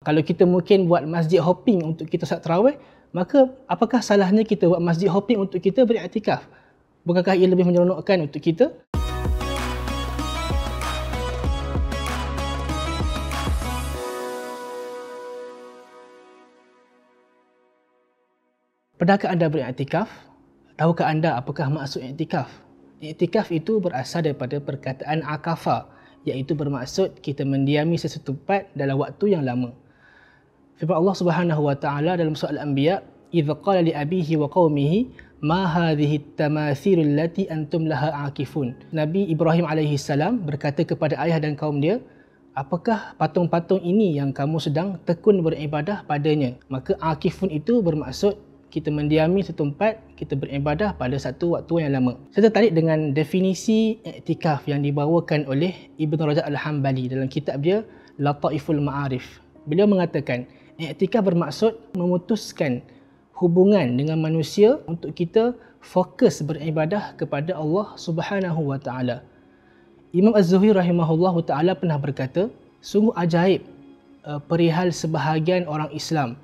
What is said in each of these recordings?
Kalau kita mungkin buat masjid hopping untuk kita salat tarawih, maka apakah salahnya kita buat masjid hopping untuk kita beriktikaf? Bukankah ia lebih menyeronokkan untuk kita? Pernahkah anda beriktikaf? Tahukah anda apakah maksud iktikaf? Iktikaf itu berasal daripada perkataan akafa, iaitu bermaksud kita mendiami sesuatu tempat dalam waktu yang lama. Firman Allah Subhanahu wa taala dalam surah Al-Anbiya, "Idz qala li abihi wa qaumihi ma hadhihi at-tamathil allati antum laha aakifun." Nabi Ibrahim alaihi salam berkata kepada ayah dan kaum dia, "Apakah patung-patung ini yang kamu sedang tekun beribadah padanya?" Maka aakifun itu bermaksud kita mendiami satu tempat, kita beribadah pada satu waktu yang lama. Saya tertarik dengan definisi iktikaf yang dibawakan oleh Ibn Rajab Al-Hambali dalam kitab dia Lataiful Ma'arif. Beliau mengatakan, iktikaf bermaksud memutuskan hubungan dengan manusia untuk kita fokus beribadah kepada Allah Subhanahu wa taala. Imam Az-Zuhri rahimahullahu taala pernah berkata, sungguh ajaib perihal sebahagian orang Islam.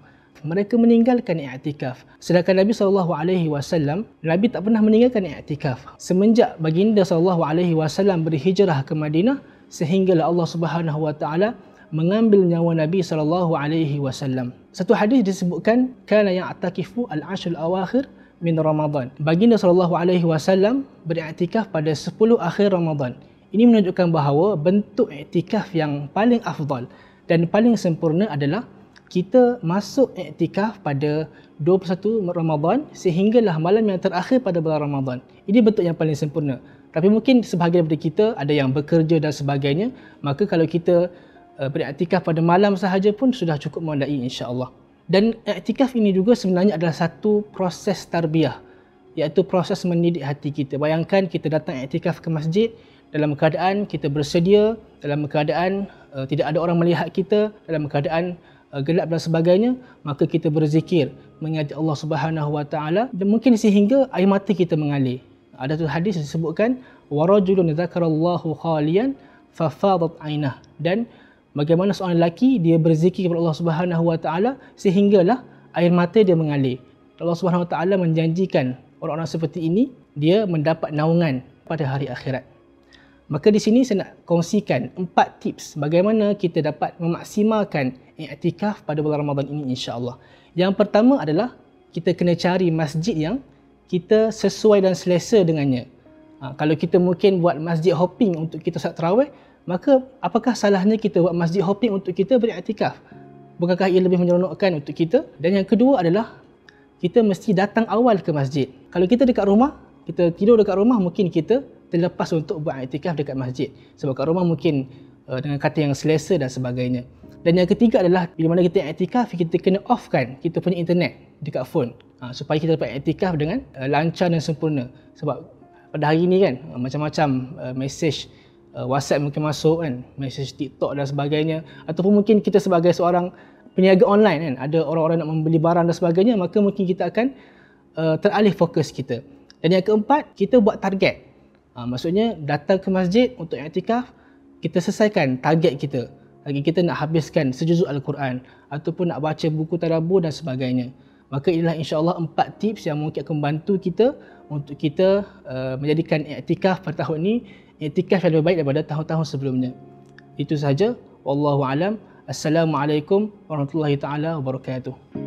Mereka meninggalkan i'tikaf. Sedangkan Nabi SAW, Nabi tak pernah meninggalkan i'tikaf. Semenjak baginda SAW berhijrah ke Madinah, sehinggalah Allah Subhanahu wa taala mengambil nyawa Nabi SAW. Satu hadis disebutkan, kana ya'takifu al-ashr al-awakhir min Ramadan. Baginda SAW beriktikaf pada 10 akhir Ramadan. Ini menunjukkan bahawa bentuk i'tikaf yang paling afdal dan paling sempurna adalah kita masuk iktikaf pada 21 Ramadan sehinggalah malam yang terakhir pada bulan Ramadan. Ini bentuk yang paling sempurna. Tapi mungkin sebahagian daripada kita ada yang bekerja dan sebagainya, maka kalau kita beriktikaf pada malam sahaja pun sudah cukup memadai insya-Allah. Dan iktikaf ini juga sebenarnya adalah satu proses tarbiyah, iaitu proses mendidik hati kita. Bayangkan kita datang iktikaf ke masjid dalam keadaan kita bersedia, dalam keadaan tidak ada orang melihat kita, dalam keadaan gelap dan sebagainya, maka kita berzikir mengingat Allah Subhanahu wa taala dan mungkin sehingga air mata kita mengalir. Ada tu hadis disebutkan wa rajulun dzakarallahu khalian fa fadat ainah, dan bagaimana seorang lelaki dia berzikir kepada Allah Subhanahu wa taala sehinggalah air mata dia mengalir. Allah Subhanahu wa taala menjanjikan orang-orang seperti ini dia mendapat naungan pada hari akhirat. Maka di sini saya nak kongsikan 4 tips bagaimana kita dapat memaksimalkan i'tikaf pada bulan Ramadan ini insya-Allah. Yang pertama adalah kita kena cari masjid yang kita sesuai dan selesa dengannya. Kalau kita mungkin buat masjid hopping untuk kita salat tarawih, maka apakah salahnya kita buat masjid hopping untuk kita beriktikaf? Bukankah ia lebih menyeronokkan untuk kita? Dan yang kedua adalah kita mesti datang awal ke masjid. Kalau kita dekat rumah, kita tidur dekat rumah, mungkin kita terlepas untuk buat iktikaf dekat masjid. Sebab kat rumah mungkin dengan kata yang selesa dan sebagainya. Dan yang ketiga adalah bila mana kita iktikaf, kita kena offkan kita punya internet dekat phone supaya kita dapat iktikaf dengan lancar dan sempurna. Sebab pada hari ni kan macam-macam mesej WhatsApp mungkin masuk kan, mesej TikTok dan sebagainya, ataupun mungkin kita sebagai seorang peniaga online kan, ada orang-orang nak membeli barang dan sebagainya, maka mungkin kita akan teralih fokus kita. Dan yang keempat, kita buat target. Maksudnya datang ke masjid untuk i'tikaf, kita selesaikan target kita. Lagi kita nak habiskan sejuzuk Al-Quran ataupun nak baca buku tadabbur dan sebagainya. Maka inilah insya-Allah 4 tips yang mungkin akan membantu kita untuk kita menjadikan i'tikaf pada tahun ini i'tikaf yang lebih baik daripada tahun-tahun sebelumnya. Itu sahaja. Wallahu alam. Assalamualaikum warahmatullahi taala wabarakatuh.